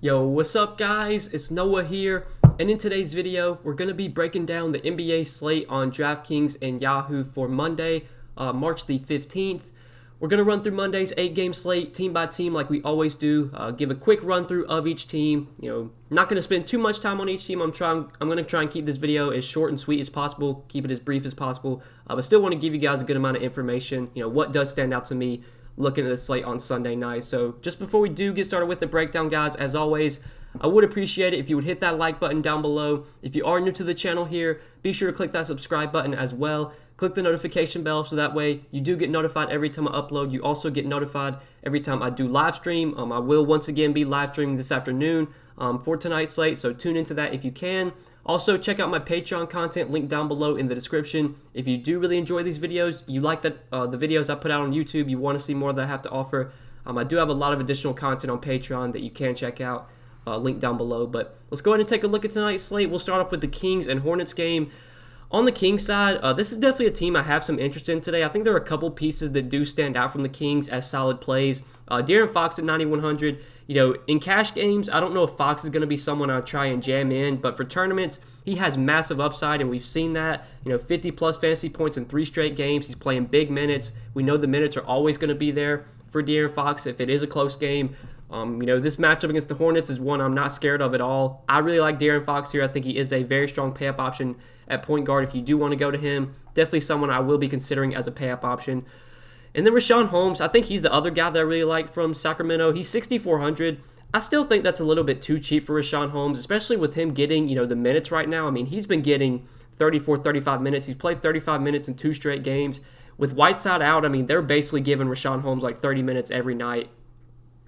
Yo, what's up guys? It's Noah here, and in today's video, we're going to be breaking down the NBA slate on Draftkings and Yahoo for Monday, March the 15th. We're going to run through Monday's 8-game slate, team by team like we always do, give a quick run through of each team. Not going to spend too much time on each team. I'm going to try and keep this video as short and sweet as possible, keep it as brief as possible, but still want to give you guys a good amount of information, what does stand out to me looking at the slate on Sunday night. So just before we do get started with the breakdown, guys, as always, I would appreciate it if you would hit that like button down below. If you are new to the channel here, be sure to click that subscribe button as well. Click the notification bell so that way you do get notified every time I upload. You also get notified every time I do live stream. I will once again be live streaming this afternoon for tonight's slate, so tune into that if you can. Also, check out my Patreon content, link down below in the description. If you do really enjoy these videos, you like the videos I put out on YouTube, you want to see more that I have to offer, I do have a lot of additional content on Patreon that you can check out, link down below. But let's go ahead and take a look at tonight's slate. We'll start off with the Kings and Hornets game. On the Kings side, this is definitely a team I have some interest in today. I think there are a couple pieces that do stand out from the Kings as solid plays. Darren Fox at 9,100. In cash games, I don't know if Fox is going to be someone I'll try and jam in, but for tournaments, he has massive upside, and we've seen that. 50-plus fantasy points in 3 straight games. He's playing big minutes. We know the minutes are always going to be there for Darren Fox if it is a close game. This matchup against the Hornets is one I'm not scared of at all. I really like Darren Fox here. I think he is a very strong pay-up option at point guard if you do want to go to him. Definitely someone I will be considering as a pay-up option. And then Rashaan Holmes, I think he's the other guy that I really like from Sacramento. He's 6,400. I still think that's a little bit too cheap for Rashaan Holmes, especially with him getting, the minutes right now. I mean, he's been getting 34, 35 minutes. He's played 35 minutes in 2 straight games. With Whiteside out, I mean, they're basically giving Rashaan Holmes like 30 minutes every night.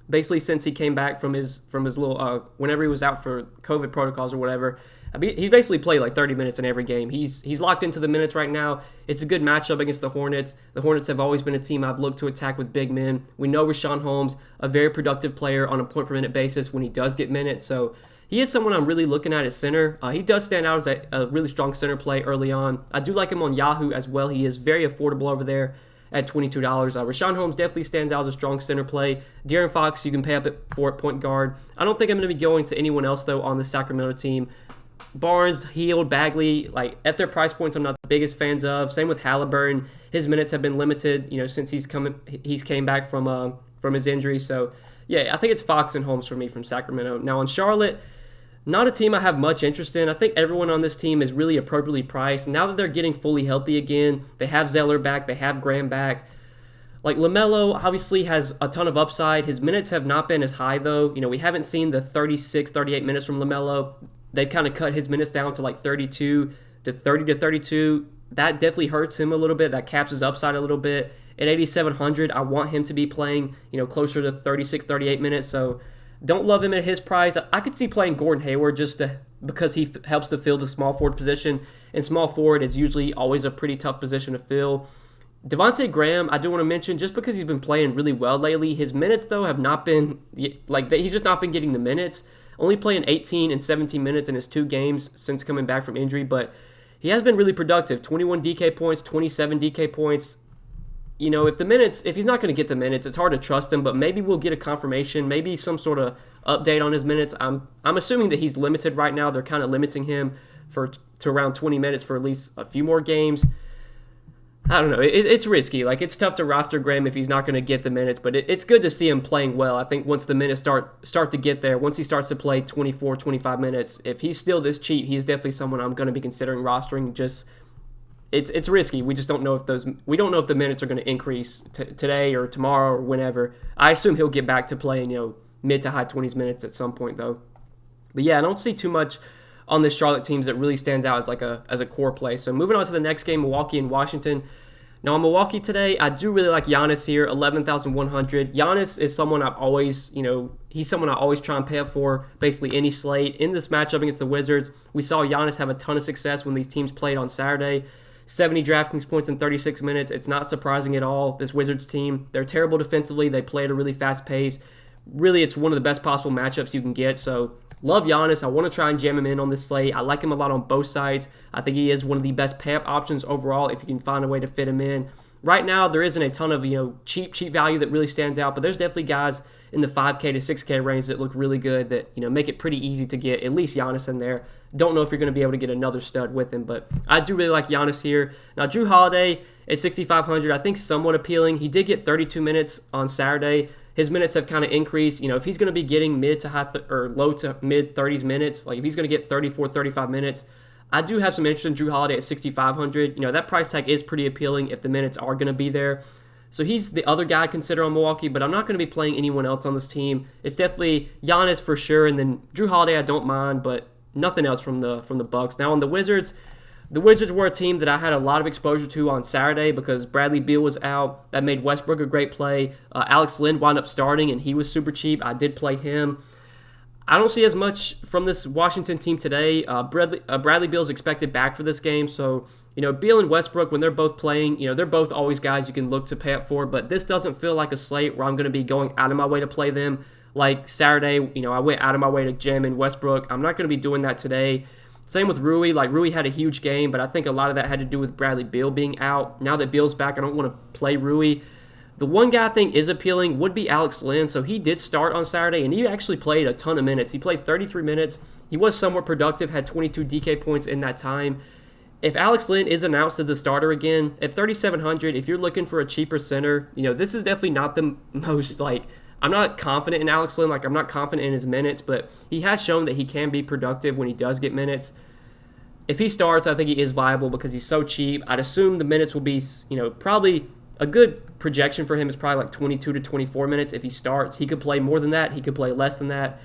Basically, since he came back from his little whenever he was out for COVID protocols or whatever, he's basically played like 30 minutes in every game. He's locked into the minutes right now. It's a good matchup against the Hornets. The Hornets have always been a team I've looked to attack with big men. We know Rashaan Holmes, a very productive player on a point per minute basis when he does get minutes. So he is someone I'm really looking at center. He does stand out as a really strong center play early on. I do like him on Yahoo as well. He is very affordable over there at $22. Rashaan Holmes definitely stands out as a strong center play. Darren Fox, you can pay up for at point guard. I don't think I'm going to be going to anyone else, though, on the Sacramento team. Barnes, Hield, Bagley, at their price points, I'm not the biggest fans of. Same with Halliburton. His minutes have been limited, since he's came back from his injury. So, yeah, I think it's Fox and Holmes for me from Sacramento. Now, on Charlotte, not a team I have much interest in. I think everyone on this team is really appropriately priced. Now that they're getting fully healthy again, they have Zeller back, they have Graham back. LaMelo obviously has a ton of upside. His minutes have not been as high, though. We haven't seen the 36, 38 minutes from LaMelo. They've kind of cut his minutes down to 32 to 30 to 32. That definitely hurts him a little bit. That caps his upside a little bit. At 8,700, I want him to be playing, closer to 36, 38 minutes. So don't love him at his price. I could see playing Gordon Hayward because he helps to fill the small forward position. And small forward is usually always a pretty tough position to fill. Devontae Graham, I do want to mention, just because he's been playing really well lately, his minutes, though, have not been, he's just not been getting the minutes. Only playing 18 and 17 minutes in his 2 games since coming back from injury, but he has been really productive. 21 DK points, 27 DK points. If he's not going to get the minutes, it's hard to trust him, but maybe we'll get a confirmation, maybe some sort of update on his minutes. I'm assuming that he's limited right now. They're kind of limiting him to around 20 minutes for at least a few more games. I don't know. It's risky. It's tough to roster Graham if he's not going to get the minutes, but it's good to see him playing well. I think once the minutes start to get there, once he starts to play 24, 25 minutes, if he's still this cheap, he's definitely someone I'm going to be considering rostering. It's risky. We just don't know if we don't know if the minutes are going to increase today or tomorrow or whenever. I assume he'll get back to playing, mid to high 20s minutes at some point though. But yeah, I don't see too much on this Charlotte team that really stands out as a core play. So moving on to the next game, Milwaukee and Washington. Now on Milwaukee today, I do really like Giannis here, 11,100. Giannis is someone I've always, he's someone I always try and pay up for basically any slate. In this matchup against the Wizards, we saw Giannis have a ton of success when these teams played on Saturday. 70 Draftkings points in 36 minutes. It's not surprising at all. This Wizards team, they're terrible defensively. They play at a really fast pace. Really, it's one of the best possible matchups you can get. So love Giannis. I want to try and jam him in on this slate. I like him a lot on both sides. I think he is one of the best pay-up options overall if you can find a way to fit him in. Right now, there isn't a ton of cheap value that really stands out, but there's definitely guys in the 5K to 6K range that look really good, that, you know, make it pretty easy to get at least Giannis in there. Don't know if you're going to be able to get another stud with him, but I do really like Giannis here. Now, Jrue Holiday at 6,500, I think somewhat appealing. He did get 32 minutes on Saturday. His minutes have kind of increased. You know, if he's going to be getting mid to high or low to mid 30s minutes, like if he's going to get 34, 35 minutes, I do have some interest in Jrue Holiday at 6,500. You know, that price tag is pretty appealing if the minutes are going to be there. So he's the other guy I consider on Milwaukee, but I'm not going to be playing anyone else on this team. It's definitely Giannis for sure, and then Jrue Holiday I don't mind, but nothing else from the Bucks. Now on the Wizards were a team that I had a lot of exposure to on Saturday because Bradley Beal was out. That made Westbrook a great play. Alex Lynn wound up starting, and he was super cheap. I did play him. I don't see as much from this Washington team today. Bradley Beal's expected back for this game, so you know, Beal and Westbrook, when they're both playing, you know, they're both always guys you can look to pay up for, but this doesn't feel like a slate where I'm going to be going out of my way to play them. Like Saturday, you know, I went out of my way to jam in Westbrook. I'm not going to be doing that today. Same with Rui. Like, Rui had a huge game, but I think a lot of that had to do with Bradley Beal being out. Now that Beal's back, I don't want to play Rui. The one guy I think is appealing would be Alex Lynn. So he did start on Saturday, and he actually played a ton of minutes. He played 33 minutes. He was somewhat productive, had 22 DK points in that time. If Alex Lynn is announced as the starter again, at 3,700, if you're looking for a cheaper center, you know, this is definitely not the most, like, I'm not confident in Alex Lynn. Like, I'm not confident in his minutes, but he has shown that he can be productive when he does get minutes. If he starts, I think he is viable because he's so cheap. I'd assume the minutes will be, you know, probably a good projection for him is probably like 22 to 24 minutes if he starts. He could play more than that. He could play less than that.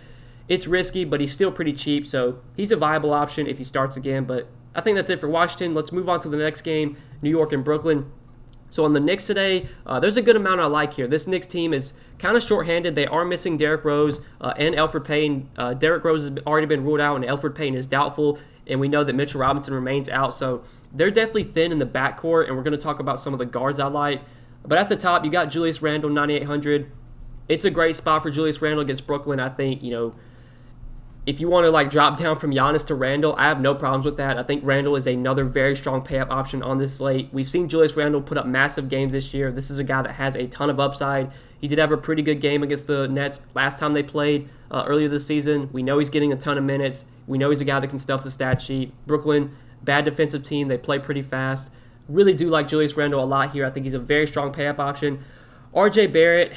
It's risky, but he's still pretty cheap, so he's a viable option if he starts again, but I think that's it for Washington. Let's move on to the next game, New York and Brooklyn. So on the Knicks today, there's a good amount I like here. This Knicks team is kind of shorthanded. They are missing Derrick Rose and Elfrid Payton. Derrick Rose has already been ruled out, and Elfrid Payton is doubtful, and we know that Mitchell Robinson remains out. So they're definitely thin in the backcourt, and we're going to talk about some of the guards I like. But at the top, you got Julius Randle, 9,800. It's a great spot for Julius Randle against Brooklyn. I think, you know, if you want to like drop down from Giannis to Randle, I have no problems with that. I think Randle is another very strong pay-up option on this slate. We've seen Julius Randle put up massive games this year. This is a guy that has a ton of upside. He did have a pretty good game against the Nets last time they played earlier this season. We know he's getting a ton of minutes. We know he's a guy that can stuff the stat sheet. Brooklyn, bad defensive team. They play pretty fast. Really do like Julius Randle a lot here. I think he's a very strong pay-up option. RJ Barrett,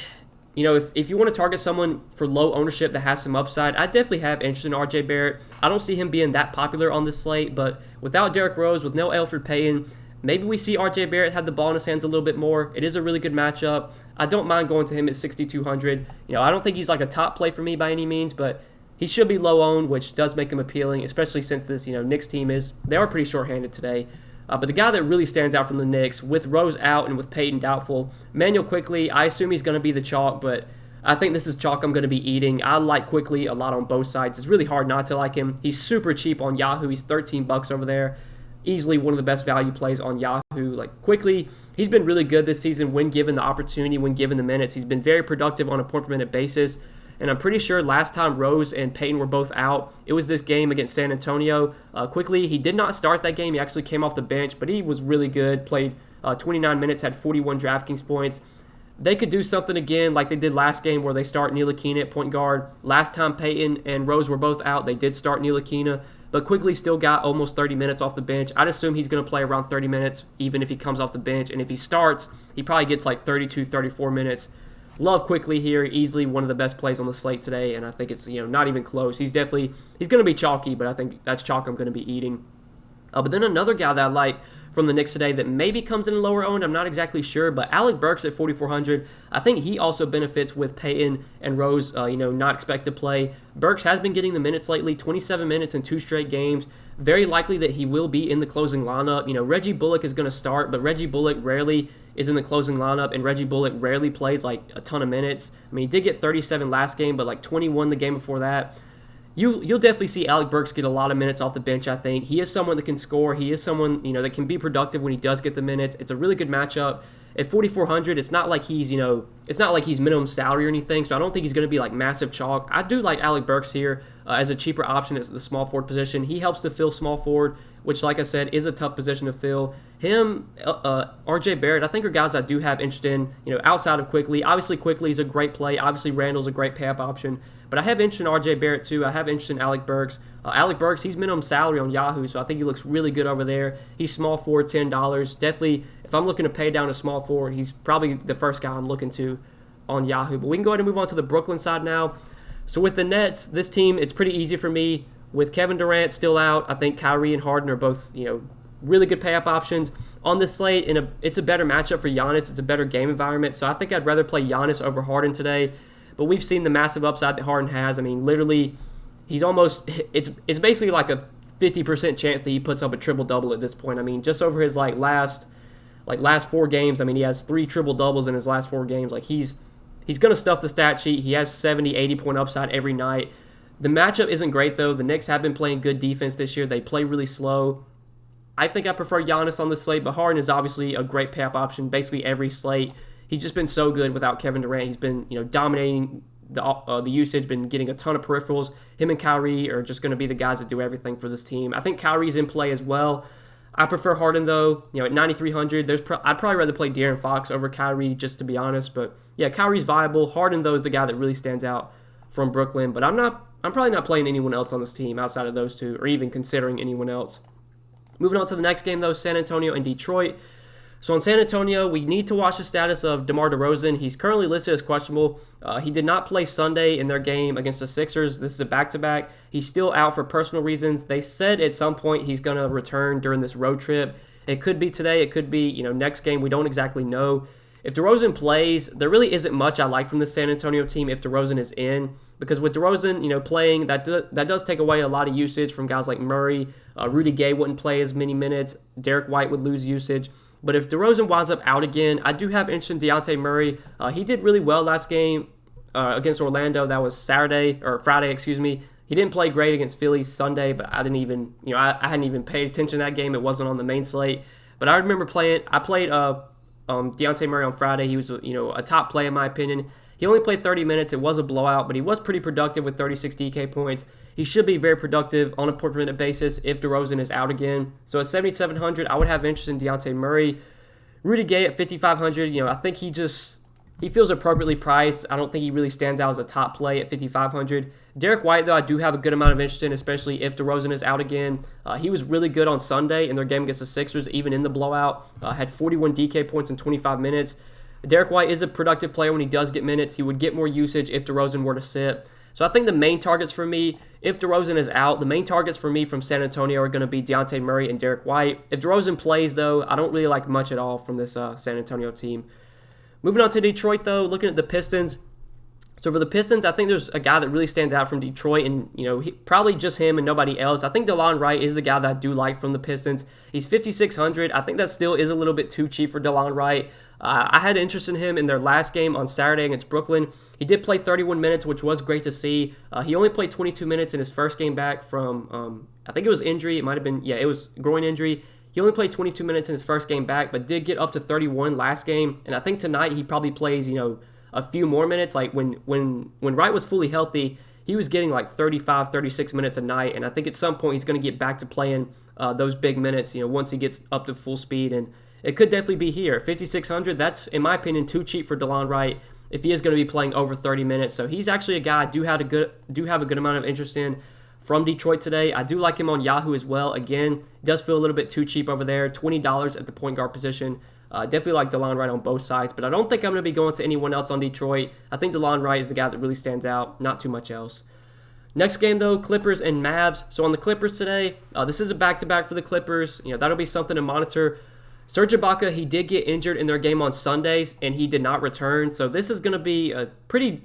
you know, if you want to target someone for low ownership that has some upside, I definitely have interest in RJ Barrett. I don't see him being that popular on this slate, but without Derrick Rose, with no Elfrid Payton, maybe we see RJ Barrett have the ball in his hands a little bit more. It is a really good matchup. I don't mind going to him at 6,200. You know, I don't think he's like a top play for me by any means, but he should be low owned, which does make him appealing, especially since this, you know, Knicks team they are pretty shorthanded today. But the guy that really stands out from the Knicks, with Rose out and with Payton doubtful, Manuel Quickley, I assume he's going to be the chalk, but I think this is chalk I'm going to be eating. I like Quickley a lot on both sides. It's really hard not to like him. He's super cheap on Yahoo. He's $13 over there. Easily one of the best value plays on Yahoo. Like Quickley, he's been really good this season when given the opportunity, when given the minutes. He's been very productive on a point per minute basis. And I'm pretty sure last time Rose and Payton were both out, it was this game against San Antonio. Quickley, he did not start that game. He actually came off the bench, but he was really good. Played 29 minutes, had 41 Draftkings points. They could do something again like they did last game where they start Ntilikina at point guard. Last time Payton and Rose were both out, they did start Ntilikina, but Quickley still got almost 30 minutes off the bench. I'd assume he's going to play around 30 minutes even if he comes off the bench, and if he starts, he probably gets like 32, 34 minutes. Love Quickley here, easily one of the best plays on the slate today, and I think it's, you know, not even close. He's going to be chalky, but I think that's chalk I'm going to be eating. But then another guy that I like from the Knicks today that maybe comes in lower owned, I'm not exactly sure, but Alec Burks at 4,400. I think he also benefits with Payton and Rose, not expected to play. Burks has been getting the minutes lately, 27 minutes in 2 straight games. Very likely that he will be in the closing lineup. You know, Reggie Bullock is going to start, but Reggie Bullock rarely is in the closing lineup, and Reggie Bullock rarely plays like a ton of minutes. I mean, he did get 37 last game, but like 21 the game before that. You'll definitely see Alec Burks get a lot of minutes off the bench, I think. He is someone that can score. He is someone, that can be productive when he does get the minutes. It's a really good matchup. At 4,400, it's not like he's minimum salary or anything, so I don't think he's going to be like massive chalk. I do like Alec Burks here as a cheaper option at the small forward position. He helps to fill small forward, which, like I said, is a tough position to fill. Him, RJ Barrett, I think are guys I do have interest in, outside of Quickly. Obviously, Quickly is a great play. Obviously, Randle's a great pay-up option. But I have interest in RJ Barrett too. I have interest in Alec Burks. Alec Burks, he's minimum salary on Yahoo, so I think he looks really good over there. He's small forward, $10. Definitely, if I'm looking to pay down a small forward, he's probably the first guy I'm looking to on Yahoo. But we can go ahead and move on to the Brooklyn side now. So with the Nets, this team, it's pretty easy for me. With Kevin Durant still out, I think Kyrie and Harden are both, really good pay-up options. On this slate, it's a better matchup for Giannis. It's a better game environment, so I think I'd rather play Giannis over Harden today. But we've seen the massive upside that Harden has. I mean, literally, he's almost – it's basically like a 50% chance that he puts up a triple-double at this point. I mean, just over his last 4 games, I mean, he has 3 triple-doubles in his last 4 games. Like, he's going to stuff the stat sheet. He has 70, 80-point upside every night. The matchup isn't great, though. The Knicks have been playing good defense this year. They play really slow. I think I prefer Giannis on this slate, but Harden is obviously a great pay-up option basically every slate. He's just been so good without Kevin Durant. He's been, dominating the usage, been getting a ton of peripherals. Him and Kyrie are just going to be the guys that do everything for this team. I think Kyrie's in play as well. I prefer Harden, though. At 9,300, I'd probably rather play Darren Fox over Kyrie, just to be honest. But, yeah, Kyrie's viable. Harden, though, is the guy that really stands out from Brooklyn. But I'm probably not playing anyone else on this team outside of those two, or even considering anyone else. Moving on to the next game, though, San Antonio and Detroit. So on San Antonio, we need to watch the status of DeMar DeRozan. He's currently listed as questionable. He did not play Sunday in their game against the Sixers. This is a back-to-back. He's still out for personal reasons. They said at some point he's going to return during this road trip. It could be today. It could be, next game. We don't exactly know. If DeRozan plays, there really isn't much I like from the San Antonio team if DeRozan is in. Because with DeRozan, playing, that does take away a lot of usage from guys like Murray. Rudy Gay wouldn't play as many minutes. Derek White would lose usage. But if DeRozan winds up out again, I do have interest in Dejounte Murray. He did really well last game against Orlando. That was Friday, excuse me. He didn't play great against Philly Sunday, but I didn't even, I hadn't even paid attention to that game. It wasn't on the main slate. But I remember I played Dejounte Murray on Friday. He was, a top play in my opinion. He only played 30 minutes. It was a blowout, but he was pretty productive with 36 DK points. He should be very productive on a per-minute basis if DeRozan is out again. So at 7,700, I would have interest in Dejounte Murray. Rudy Gay at 5,500, I think he feels appropriately priced. I don't think he really stands out as a top play at 5,500. Derek White, though, I do have a good amount of interest in, especially if DeRozan is out again. He was really good on Sunday in their game against the Sixers, even in the blowout. Had 41 DK points in 25 minutes. Derek White is a productive player when he does get minutes. He would get more usage if DeRozan were to sit. So I think the main targets for me, if DeRozan is out, the main targets for me from San Antonio are going to be Dejounte Murray and Derek White. If DeRozan plays, though, I don't really like much at all from this San Antonio team. Moving on to Detroit, though, looking at the Pistons. So for the Pistons, I think there's a guy that really stands out from Detroit, and probably just him and nobody else. I think DeLon Wright is the guy that I do like from the Pistons. He's 5,600. I think that still is a little bit too cheap for DeLon Wright. I had interest in him in their last game on Saturday against Brooklyn. He did play 31 minutes, which was great to see. He only played 22 minutes in his first game back from, I think it was injury. It might have been, it was groin injury. He only played 22 minutes in his first game back, but did get up to 31 last game. And I think tonight he probably plays, a few more minutes. Like when Wright was fully healthy, he was getting like 35, 36 minutes a night. And I think at some point he's going to get back to playing those big minutes, once he gets up to full speed. And it could definitely be here. 5,600, that's, in my opinion, too cheap for DeLon Wright if he is going to be playing over 30 minutes. So he's actually a guy I do have a good amount of interest in from Detroit today. I do like him on Yahoo as well. Again, does feel a little bit too cheap over there. $20 at the point guard position. Definitely like DeLon Wright on both sides, but I don't think I'm going to be going to anyone else on Detroit. I think DeLon Wright is the guy that really stands out, not too much else. Next game, though, Clippers and Mavs. So on the Clippers today, this is a back-to-back for the Clippers. That'll be something to monitor. Serge Ibaka, he did get injured in their game on Sundays, and he did not return. So this is going to be a pretty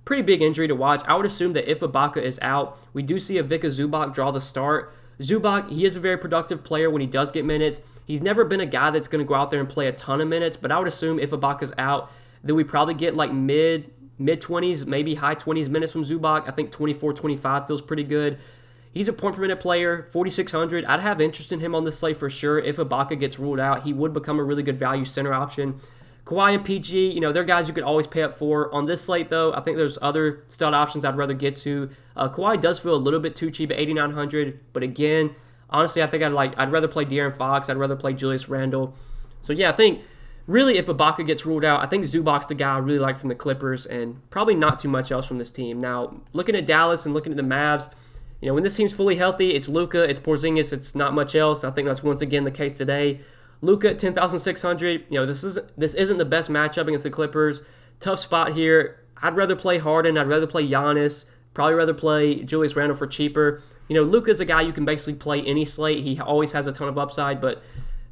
big injury to watch. I would assume that if Ibaka is out, we do see a Vika Zubac draw the start. Zubac, he is a very productive player when he does get minutes. He's never been a guy that's going to go out there and play a ton of minutes, but I would assume if Ibaka's out, then we probably get like mid mid-20s, maybe high 20s minutes from Zubac. I think 24-25 feels pretty good. He's a point per minute player, 4,600. I'd have interest in him on this slate for sure. If Ibaka gets ruled out, he would become a really good value center option. Kawhi and PG, they're guys you could always pay up for. On this slate, though, I think there's other stud options I'd rather get to. Kawhi does feel a little bit too cheap at 8,900, but again, honestly, I think I'd rather play Darren Fox. I'd rather play Julius Randle. So yeah, I think really if Ibaka gets ruled out, I think Zubac's the guy I really like from the Clippers, and probably not too much else from this team. Now, looking at Dallas and looking at the Mavs, when this team's fully healthy, it's Luka, it's Porzingis, it's not much else. I think that's once again the case today. Luka at 10,600. This isn't the best matchup against the Clippers. Tough spot here. I'd rather play Harden. I'd rather play Giannis. Probably rather play Julius Randle for cheaper. Luka's a guy you can basically play any slate. He always has a ton of upside, but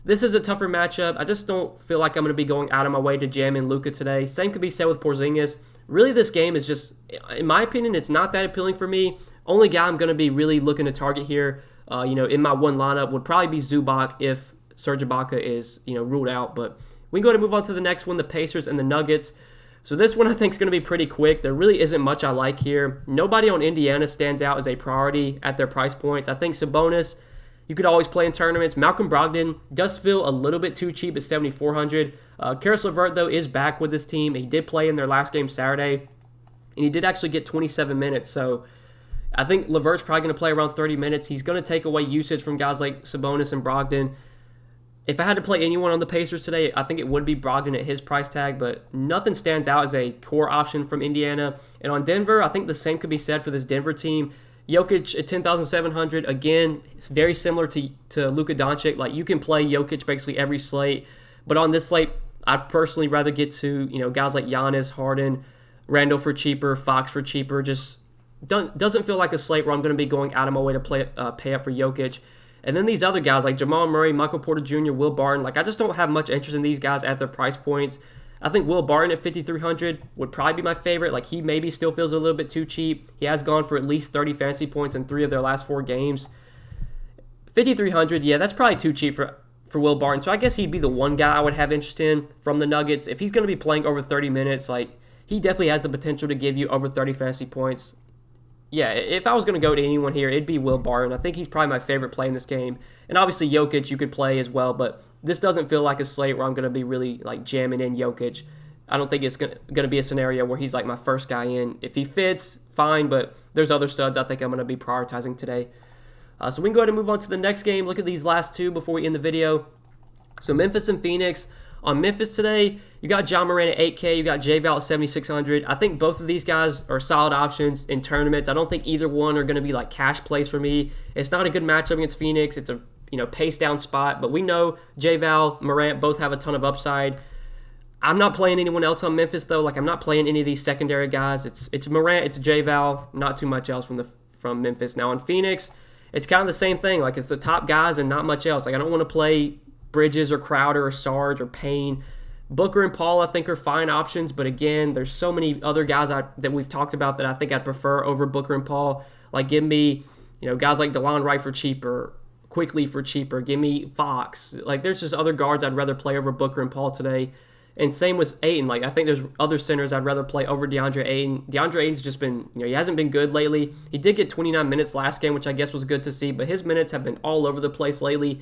this is a tougher matchup. I just don't feel like I'm going to be going out of my way to jam in Luka today. Same could be said with Porzingis. Really, this game is just, in my opinion, it's not that appealing for me. Only guy I'm going to be really looking to target here, in my one lineup would probably be Zubac if Serge Ibaka is, ruled out. But we can go to move on to the next one, the Pacers and the Nuggets. So this one I think is going to be pretty quick. There really isn't much I like here. Nobody on Indiana stands out as a priority at their price points. I think Sabonis, you could always play in tournaments. Malcolm Brogdon does feel a little bit too cheap at 7,400. Karis LeVert, though, is back with this team. He did play in their last game Saturday, and he did actually get 27 minutes. So I think LeVert's probably going to play around 30 minutes. He's going to take away usage from guys like Sabonis and Brogdon. If I had to play anyone on the Pacers today, I think it would be Brogdon at his price tag, but nothing stands out as a core option from Indiana. And on Denver, I think the same could be said for this Denver team. Jokic at 10,700, again, it's very similar to Luka Doncic. Like, you can play Jokic basically every slate, but on this slate, I'd personally rather get to, guys like Giannis, Harden, Randle for cheaper, Fox for cheaper. Just doesn't feel like a slate where I'm going to be going out of my way to pay up for Jokic. And then these other guys like Jamal Murray, Michael Porter Jr., Will Barton, I just don't have much interest in these guys at their price points. I think Will Barton at 5,300 would probably be my favorite. He maybe still feels a little bit too cheap. He has gone for at least 30 fantasy points in 3 of their last 4 games. 5,300, yeah, that's probably too cheap for Will Barton. So I guess he'd be the one guy I would have interest in from the Nuggets. If he's going to be playing over 30 minutes, he definitely has the potential to give you over 30 fantasy points. Yeah, if I was going to go to anyone here, it'd be Will Barton. I think he's probably my favorite play in this game. And obviously Jokic you could play as well, but this doesn't feel like a slate where I'm going to be really jamming in Jokic. I don't think it's going to be a scenario where he's my first guy in. If he fits, fine, but there's other studs I think I'm going to be prioritizing today. So we can go ahead and move on to the next game. Look at these last 2 before we end the video. So Memphis and Phoenix. On Memphis today, you got John Moran at 8K, you got J-Val at 7,600. I think both of these guys are solid options in tournaments. I don't think either one are going to be cash plays for me. It's not a good matchup against Phoenix. It's a pace down spot, but we know J-Val, Morant both have a ton of upside. I'm not playing anyone else on Memphis though. I'm not playing any of these secondary guys. It's Morant, it's J-Val, not too much else from Memphis. Now on Phoenix, it's kind of the same thing. It's the top guys and not much else. I don't want to play Bridges or Crowder or Sarge or Payne. Booker and Paul I think are fine options, but again, there's so many other guys that we've talked about that I think I'd prefer over Booker and Paul. Give me, guys like DeLon Wright for cheaper, Quickly for cheaper. Give me Fox. There's just other guards I'd rather play over Booker and Paul today. And same with Ayton. I think there's other centers I'd rather play over DeAndre Ayton. DeAndre Ayton's just been, he hasn't been good lately. He did get 29 minutes last game, which I guess was good to see, but his minutes have been all over the place lately.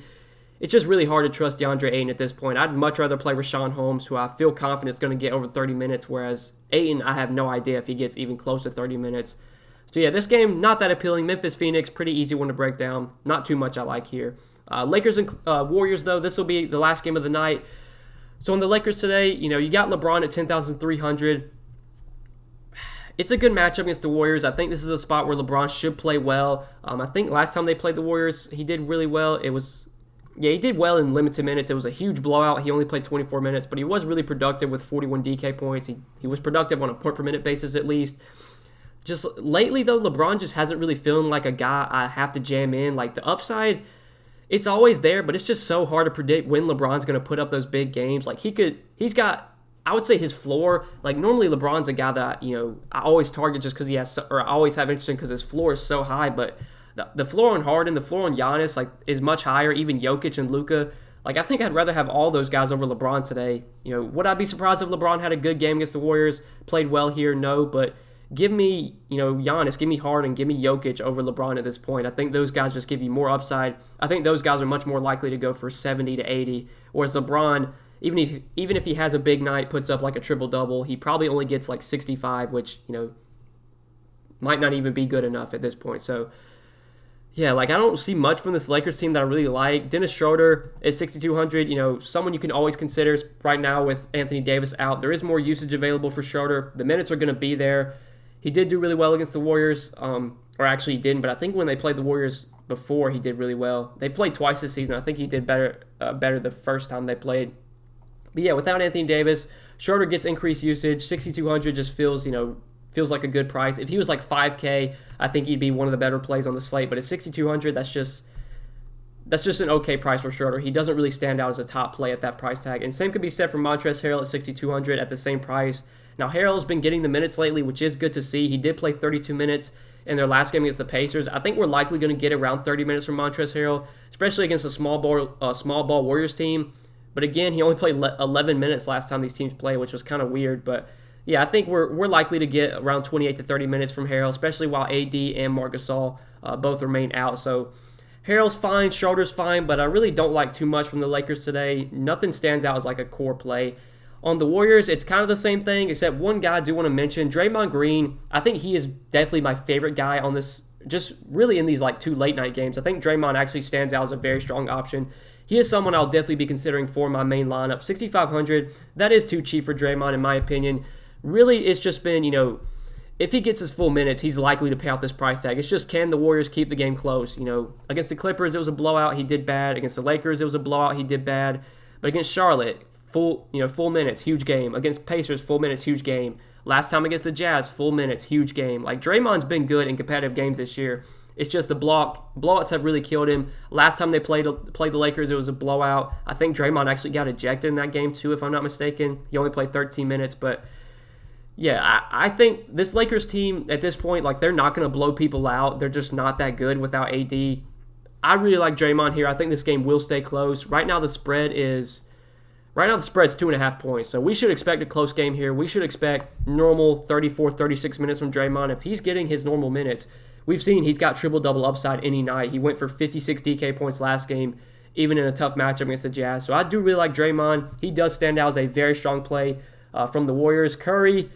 It's just really hard to trust DeAndre Ayton at this point. I'd much rather play Rashaan Holmes, who I feel confident is going to get over 30 minutes, whereas Ayton, I have no idea if he gets even close to 30 minutes. So yeah, this game, not that appealing. Memphis, Phoenix, pretty easy one to break down. Not too much I like here. Lakers and Warriors, though, this will be the last game of the night. So on the Lakers today, you got LeBron at 10,300. It's a good matchup against the Warriors. I think this is a spot where LeBron should play well. I think last time they played the Warriors, he did really well. He did well in limited minutes. It was a huge blowout. He only played 24 minutes, but he was really productive with 41 DK points. He was productive on a point per minute basis at least. Just lately, though, LeBron just hasn't really feeling like a guy I have to jam in. The upside, it's always there, but it's just so hard to predict when LeBron's going to put up those big games. He's got, I would say his floor, normally LeBron's a guy that, I always target just because I always have interest in because his floor is so high, but the floor on Harden, the floor on Giannis, is much higher. Even Jokic and Luka, Like, I think I'd rather have all those guys over LeBron today. Would I be surprised if LeBron had a good game against the Warriors, played well here? No, but give me, Giannis, give me Harden, give me Jokic over LeBron at this point. I think those guys just give you more upside. I think those guys are much more likely to go for 70 to 80, whereas LeBron, even if he has a big night, puts up like a triple-double, he probably only gets like 65, which, might not even be good enough at this point. So, yeah, like I don't see much from this Lakers team that I really like. Dennis Schroeder is 6,200. Someone you can always consider right now with Anthony Davis out. There is more usage available for Schroeder. The minutes are going to be there. He did do really well against the Warriors, or actually he didn't. But I think when they played the Warriors before, he did really well. They played twice this season. I think he did better the first time they played. But yeah, without Anthony Davis, Schroeder gets increased usage. 6,200 just feels like a good price. If he was like 5K, I think he'd be one of the better plays on the slate. But at 6,200, that's just an okay price for Schroeder. He doesn't really stand out as a top play at that price tag. And same could be said for Montrezl Harrell at 6,200 at the same price. Now, Harrell's been getting the minutes lately, which is good to see. He did play 32 minutes in their last game against the Pacers. I think we're likely going to get around 30 minutes from Montrezl Harrell, especially against a small ball Warriors team. But again, he only played 11 minutes last time these teams played, which was kind of weird. But yeah, I think we're likely to get around 28 to 30 minutes from Harrell, especially while AD and Marc Gasol both remain out. So Harrell's fine, Schroeder's fine, but I really don't like too much from the Lakers today. Nothing stands out as like a core play. On the Warriors, it's kind of the same thing, except one guy I do want to mention, Draymond Green. I think he is definitely my favorite guy on this, just really in these like two late night games. I think Draymond actually stands out as a very strong option. He is someone I'll definitely be considering for my main lineup. 6,500, that is too cheap for Draymond in my opinion. Really, it's just been, if he gets his full minutes, he's likely to pay off this price tag. It's just, can the Warriors keep the game close? Against the Clippers, it was a blowout. He did bad. Against the Lakers, it was a blowout. He did bad. But against Charlotte, full minutes, huge game. Against Pacers, full minutes, huge game. Last time against the Jazz, full minutes, huge game. Like, Draymond's been good in competitive games this year. It's just the blowouts have really killed him. Last time they played the Lakers, it was a blowout. I think Draymond actually got ejected in that game too, if I'm not mistaken. He only played 13 minutes, but yeah, I think this Lakers team at this point, like, they're not going to blow people out. They're just not that good without AD. I really like Draymond here. I think this game will stay close. Right now the spread's 2.5 points. So we should expect a close game here. We should expect normal 34, 36 minutes from Draymond. If he's getting his normal minutes, we've seen he's got triple-double upside any night. He went for 56 DK points last game, even in a tough matchup against the Jazz. So I do really like Draymond. He does stand out as a very strong play from the Warriors. Curry,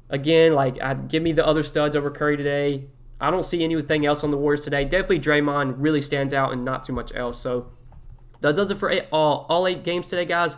again, I'd give me the other studs over Curry today. I don't see anything else on the Warriors today. Definitely Draymond really stands out and not too much else. So that does it for all 8 games today, guys.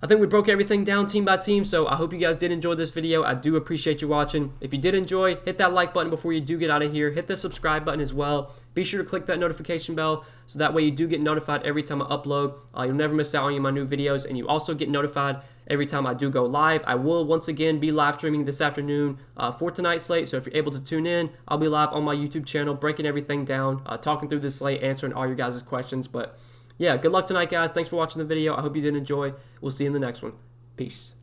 I think we broke everything down team by team, so I hope you guys did enjoy this video. I do appreciate you watching. If you did enjoy, hit that like button before you do get out of here. Hit the subscribe button as well. Be sure to click that notification bell so that way you do get notified every time I upload. You'll never miss out on any of my new videos, and you also get notified every time I do go live. I will once again be live streaming this afternoon for tonight's slate, so if you're able to tune in, I'll be live on my YouTube channel, breaking everything down, talking through this slate, answering all your guys' questions. But yeah, good luck tonight, guys. Thanks for watching the video. I hope you did enjoy. We'll see you in the next one. Peace.